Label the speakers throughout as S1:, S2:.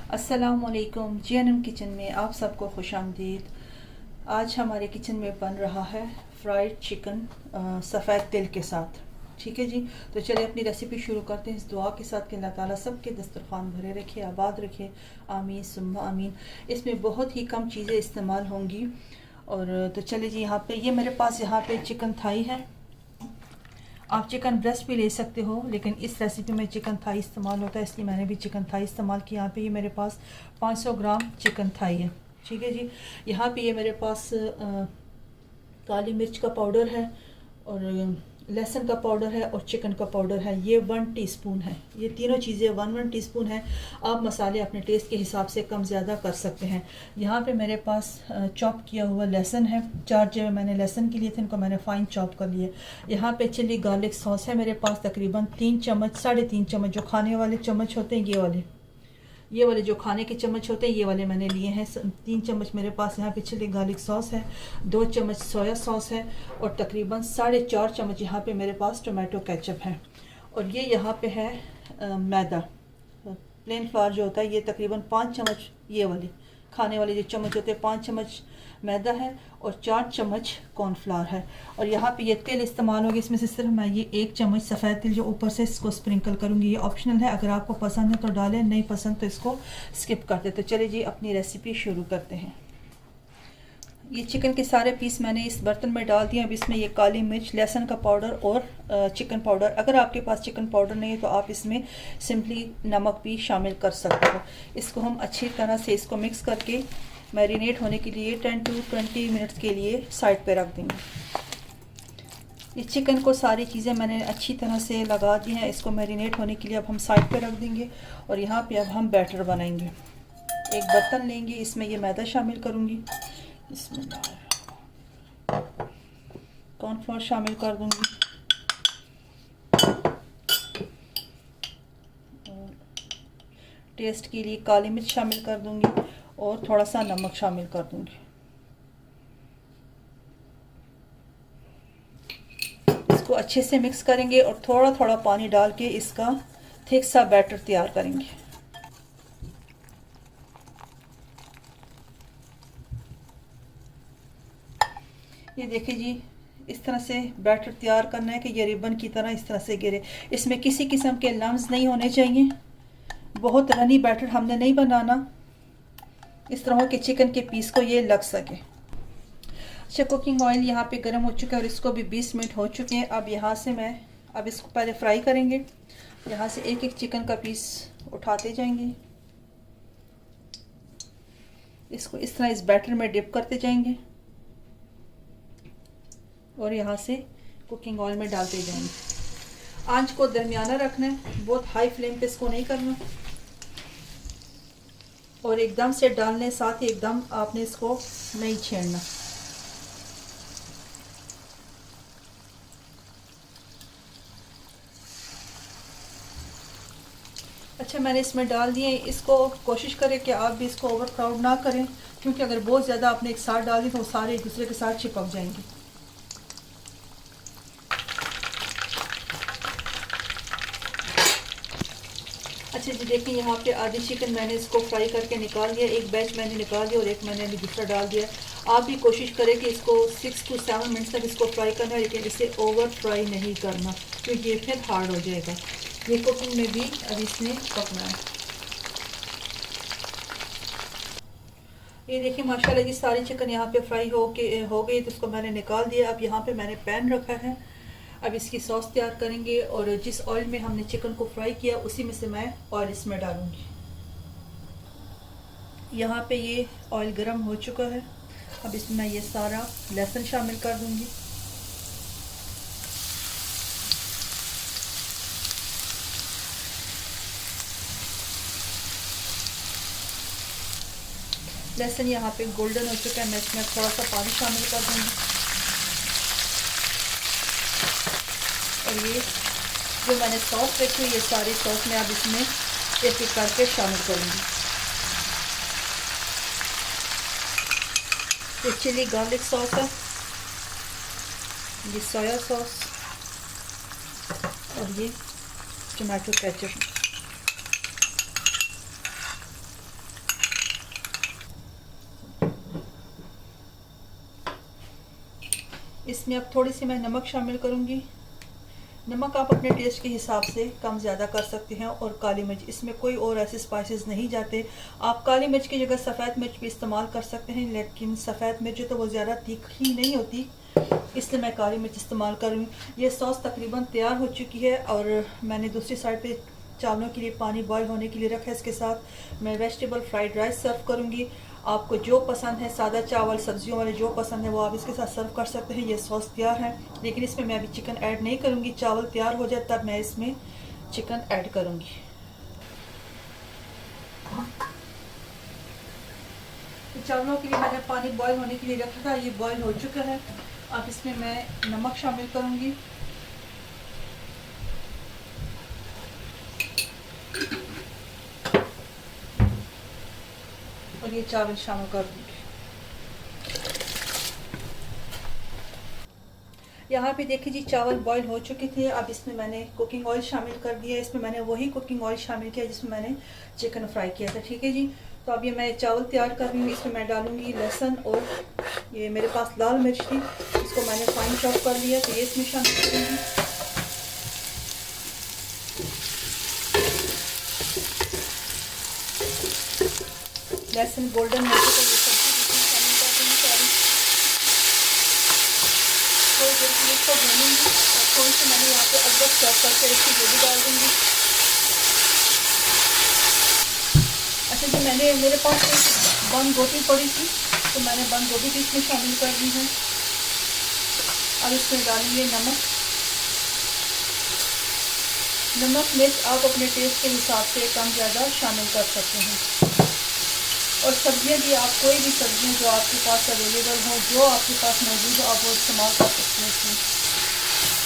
S1: अस्सलामुअलैकुम। GNM kitchen में आप सबको खुश आमदीद। आज हमारे किचन में बन रहा है फ्राइड चिकन सफ़ेद तिल के साथ। ठीक है जी, तो चलिए अपनी रेसिपी शुरू करते हैं इस दुआ के साथ कि अल्लाह ताला सबके दस्तरखान भरे रखे, आबाद रखे, आमीन सुम्मा आमीन। इसमें बहुत ही कम चीज़ें इस्तेमाल होंगी। और तो चलिए जी, यहाँ पे ये मेरे पास यहाँ पे चिकन थाई है। आप चिकन ब्रेस्ट भी ले सकते हो, लेकिन इस रेसिपी में चिकन थाई इस्तेमाल होता है, इसलिए मैंने भी चिकन थाई इस्तेमाल किया। यहाँ पे ये मेरे पास 500 ग्राम चिकन थाई है। ठीक है जी, यहाँ पे ये मेरे पास काली मिर्च का पाउडर है और लहसुन का पाउडर है और चिकन का पाउडर है। ये 1 टीस्पून है। ये तीनों चीज़ें 1 टीस्पून है। आप मसाले अपने टेस्ट के हिसाब से कम ज़्यादा कर सकते हैं। यहाँ पे मेरे पास चॉप किया हुआ लहसुन है। 4 जो मैंने लहसुन के लिए थे, इनको मैंने फ़ाइन चॉप कर लिया। यहाँ पे चिली गार्लिक सॉस है मेरे पास तकरीबन 3 चम्मच, 3.5 चम्मच। जो खाने वाले चम्मच होते हैं ये वाले जो खाने के चम्मच होते हैं, ये वाले मैंने लिए हैं। 3 चम्मच मेरे पास यहाँ पे चिली गार्लिक सॉस है, 2 चम्मच सोया सॉस है और तकरीबन 4.5 चम्मच यहाँ पे मेरे पास टोमेटो केचप है। और ये यहाँ पे है मैदा, प्लेन फ्लावर जो होता है, ये तकरीबन 5 चम्मच, ये वाले खाने वाले जो चम्मच होते हैं, 5 चम्मच मैदा है और 4 चम्मच कॉर्नफ्लावर है। और यहाँ पे ये तेल इस्तेमाल होगी। इसमें से सिर्फ मैं ये 1 चम्मच सफ़ेद तिल जो ऊपर से इसको स्प्रिंकल करूँगी। ये ऑप्शनल है, अगर आपको पसंद है तो डालें, नहीं पसंद तो इसको स्किप कर दे। तो चलिए जी, अपनी रेसिपी शुरू करते हैं। ये चिकन के सारे पीस मैंने इस बर्तन में डाल दिए। अब इसमें ये काली मिर्च, लहसुन का पाउडर और चिकन पाउडर। अगर आपके पास चिकन पाउडर नहीं है तो आप इसमें सिंपली नमक भी शामिल कर सकते हो। इसको हम अच्छी तरह से इसको मिक्स करके मैरिनेट होने के लिए 10 to 20 मिनट्स के लिए साइड पे रख देंगे। इस चिकन को सारी चीज़ें मैंने अच्छी तरह से लगा दी हैं। इसको मैरिनेट होने के लिए अब हम साइड पे रख देंगे। और यहाँ पे अब हम बैटर बनाएंगे। एक बर्तन लेंगे, इसमें ये मैदा शामिल करूँगी, इसमें कॉर्नफ्लोर शामिल कर दूँगी और टेस्ट के लिए काली मिर्च शामिल कर दूँगी और थोड़ा सा नमक शामिल कर दूँगी। इसको अच्छे से मिक्स करेंगे और थोड़ा थोड़ा पानी डाल के इसका थिक सा बैटर तैयार करेंगे। ये देखिए जी, इस तरह से बैटर तैयार करना है कि ये रिबन की तरह इस तरह से गिरे। इसमें किसी किस्म के लम्स नहीं होने चाहिए। बहुत रनी बैटर हमने नहीं बनाना, इस तरह के चिकन के पीस को ये लग सके। अच्छा, कुकिंग ऑयल यहाँ पे गर्म हो चुका है और इसको भी 20 मिनट हो चुके हैं। अब यहाँ से अब इसको पहले फ्राई करेंगे। यहाँ से एक एक चिकन का पीस उठाते जाएंगे, इसको इस तरह इस बैटर में डिप करते जाएंगे और यहाँ से कुकिंग ऑयल में डालते जाएंगे। आंच को दरमियाना रखना है, बहुत हाई फ्लेम पे इसको नहीं करना और एकदम से डालने साथ ही एकदम आपने इसको नहीं छेड़ना। अच्छा, मैंने इसमें डाल दिए। इसको कोशिश करें कि आप भी इसको ओवर क्राउड ना करें, क्योंकि अगर बहुत ज़्यादा आपने एक साथ डाल दी तो वो सारे एक दूसरे के साथ चिपक जाएंगे। अच्छा जी, देखिए यहाँ पे आधी चिकन मैंने इसको फ्राई करके निकाल दिया। एक बैच मैंने निकाल दिया और एक मैंने अभी दूसरा डाल दिया। आप भी कोशिश करें कि इसको 6 to 7 मिनट्स तक इसको फ्राई करना है, लेकिन इसे ओवर फ्राई नहीं करना, क्योंकि ये फिर हार्ड हो जाएगा। ये कुकिंग में भी अब इसमें पकना है। ये देखिए माशाल्लाह जी, सारी चिकन यहाँ पे फ्राई हो गई, तो इसको मैंने निकाल दिया। अब यहाँ पे मैंने पैन रखा है। अब इसकी सॉस तैयार करेंगे और जिस ऑयल में हमने चिकन को फ्राई किया उसी में से मैं ऑयल इसमें डालूंगी। यहाँ पे ये ऑयल गर्म हो चुका है। अब इसमें मैं ये सारा लहसुन शामिल कर दूंगी। लहसुन यहाँ पे गोल्डन हो चुका है। मैं इसमें थोड़ा सा पानी शामिल कर दूंगी और ये जो मैंने सॉस रखी हुई, ये सारी सॉस मैं अब इसमें एक एक करके शामिल करूँगी। ये चिली गार्लिक सॉस है, ये सोया सॉस और ये टमाटो केचप। इसमें अब थोड़ी सी मैं नमक शामिल करूँगी। नमक आप अपने टेस्ट के हिसाब से कम ज़्यादा कर सकते हैं। और काली मिर्च, इसमें कोई और ऐसे स्पाइसेस नहीं जाते। आप काली मिर्च की जगह सफ़ेद मिर्च भी इस्तेमाल कर सकते हैं, लेकिन सफ़ेद मिर्च तो वो ज़्यादा तीखी नहीं होती, इसलिए मैं काली मिर्च इस्तेमाल करूँगी। ये सॉस तकरीबन तैयार हो चुकी है और मैंने दूसरी साइड पे चावलों के लिए पानी बॉयल होने के लिए रखा है। इसके साथ मैं वेजिटेबल फ्राइड राइस सर्व करूँगी। आपको जो पसंद है, सादा चावल, सब्जियों वाले जो पसंद है वो आप इसके साथ सर्व कर सकते हैं। ये सॉस तैयार है, लेकिन इसमें मैं अभी चिकन ऐड नहीं करूँगी। चावल तैयार हो जाए तब मैं इसमें चिकन ऐड करूँगी। तो चावलों के लिए मैंने पानी बॉयल होने के लिए रखा था, ये बॉयल हो चुका है। अब इसमें मैं नमक शामिल करूँगी और ये चावल शामिल कर दूँगी। यहाँ पे देखिए जी, चावल बॉईल हो चुके थे। अब इसमें मैंने कुकिंग ऑयल शामिल कर दिया। इसमें मैंने वही कुकिंग ऑयल शामिल किया जिसमें मैंने चिकन फ्राई किया था, ठीक है जी। तो अब ये मैं चावल तैयार कर रही हूँ। इसमें मैं डालूँगी लहसुन और ये मेरे पास लाल मिर्च थी, इसको मैंने फाइन चॉप कर लिया, तो ये इसमें शामिल करूँगी। लहसुन गोल्डन हो चुका, ये सब्जी शामिल कर दूँगी सारी। थोड़ी देर के लिए इसको भूनूंगी और थोड़ी सी मैंने यहाँ पे अदरक चॉप करके इसकी वो भी डाल दूँगी। अच्छा जी, मेरे पास एक बंद गोभी पड़ी थी, तो मैंने बंद गोभी भी इसमें शामिल कर दी है। अब इसमें डालेंगे नमक। नमक मिर्च आप अपने टेस्ट के हिसाब से कम ज़्यादा शामिल कर सकते हैं। और सब्जियां भी, आप कोई भी सब्जियां जो आपके पास अवेलेबल हो, जो आपके पास मौजूद हो, आप वो इस्तेमाल कर सकते हैं इसमें।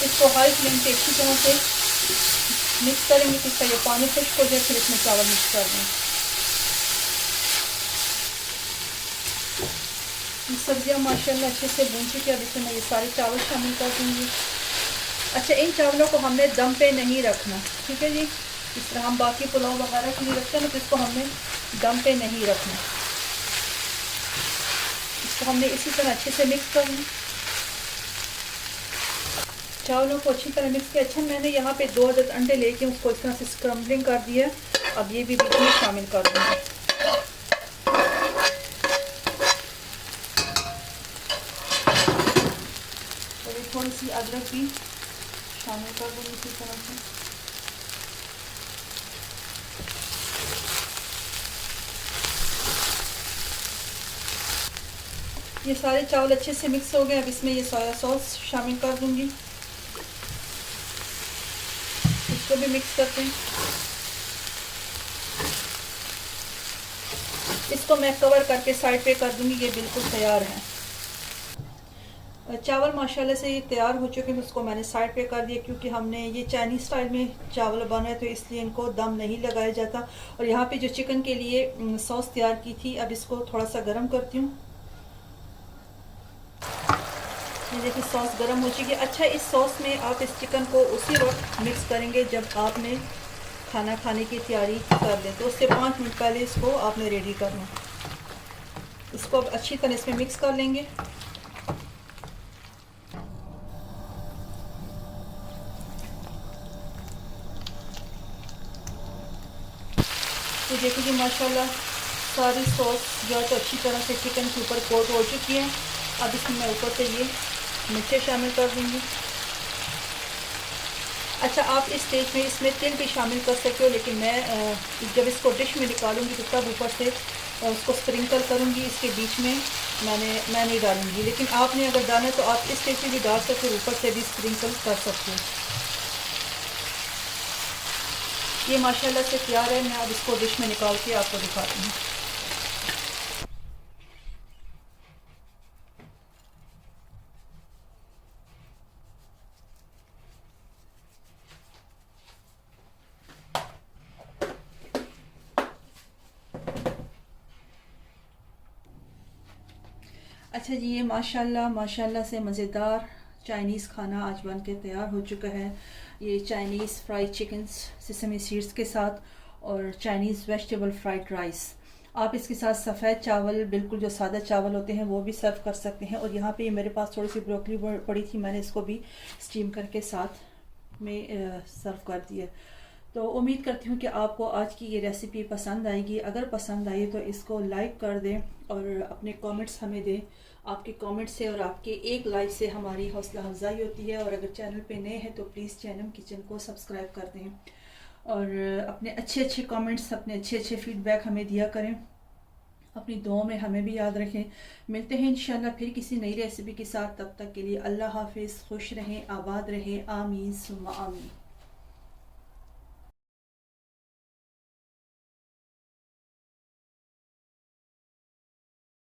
S1: इसको हाई फ्लेम पे अच्छी तरह से मिक्स करेंगे कि इसका ये पानी खुश्क हो जाए, फिर इसमें चावल मिक्स कर दें। ये सब्जियां माशाल्लाह अच्छे से भून चुकी है। अब इसमें मैं ये सारे चावल शामिल कर दूँगी। अच्छा, इन चावलों को हमने दम पे नहीं रखना, ठीक है जी। इस तरह हम बाकी पुलाव वगैरह के लिए रखते हैं ना, तो इसको हमने दम पे नहीं रखना। इसको हमने इसी तरह अच्छे से मिक्स करना। चावलों को अच्छी तरह मिक्स किया। अच्छा, मैंने यहाँ पे 2 अदद अंडे लेके उसको इस तरह से स्क्रम्बलिंग कर दिया। अब ये भी बीच में शामिल कर दूँगी। और ये थोड़ी सी अदरक भी शामिल कर दूँगी इसी तरह से। ये सारे चावल अच्छे से मिक्स हो गए। अब इसमें ये सोया सॉस शामिल कर दूंगी, इसको भी मिक्स करते हैं। इसको मैं कवर करके साइड पे कर दूंगी। ये बिल्कुल तैयार है। चावल माशाल्लाह से ये तैयार हो चुके हैं। उसको मैंने साइड पे कर दिया, क्योंकि हमने ये चाइनीज़ स्टाइल में चावल बने तो इसलिए इनको दम नहीं लगाया जाता। और यहाँ पे जो चिकन के लिए सॉस तैयार की थी, अब इसको थोड़ा सा गर्म करती हूँ। ये देखिए सॉस गर्म हो चुकी है। अच्छा, इस सॉस में आप इस चिकन को उसी वक्त मिक्स करेंगे जब आपने खाना खाने की तैयारी कर लें, तो उससे 5 मिनट पहले इसको आपने रेडी करना। इसको अब अच्छी तरह इसमें मिक्स कर लेंगे। तो देखिए जी, माशाल्लाह सारी सॉस जो है तो अच्छी तरह से चिकन के ऊपर कोट हो चुकी है। अब इसमें मैं ऊपर से ये मिर्चें शामिल कर दूँगी। अच्छा, आप इस स्टेज में इसमें तिल भी शामिल कर सकते हो, लेकिन मैं जब इसको डिश में निकालूंगी तो तब ऊपर से उसको स्प्रिंकल करूँगी। इसके बीच में मैं नहीं डालूँगी, लेकिन आपने अगर डालना है तो आप इस स्टेज में भी डाल सकते हो, ऊपर से भी स्प्रिंकल कर सकते हो। ये माशाल्लाह से तैयार है। मैं अब इसको डिश में निकाल के आपको दिखाती हूँ। अच्छा जी, ये माशाल्लाह से मज़ेदार चाइनीज़ खाना आज बन के तैयार हो चुका है। ये Chinese fried chickens sesame seeds के साथ और चाइनीज़ वेजिटेबल फ्राइड राइस। आप इसके साथ सफ़ेद चावल, बिल्कुल जो सादा चावल होते हैं, वो भी सर्व कर सकते हैं। और यहाँ पे मेरे पास थोड़ी सी ब्रोकली पड़ी थी, मैंने इसको भी स्टीम करके साथ में सर्व कर दिया। तो उम्मीद करती हूँ कि आपको आज की ये रेसिपी पसंद आएगी। अगर पसंद आई तो इसको लाइक कर दें और अपने कमेंट्स हमें दें। आपके कमेंट से और आपके एक लाइक से हमारी हौसला अफजाई होती है। और अगर चैनल पे नए हैं तो प्लीज़ चैनल किचन को सब्सक्राइब कर दें और अपने अच्छे अच्छे कमेंट्स, अपने अच्छे अच्छे फीडबैक हमें दिया करें। अपनी दुआओं में हमें भी याद रखें। मिलते हैं इंशाल्लाह फिर किसी नई रेसिपी के साथ। तब तक के लिए अल्लाह हाफिज़। खुश रहें, आबाद रहें। आमीन सुम्मा आमीन।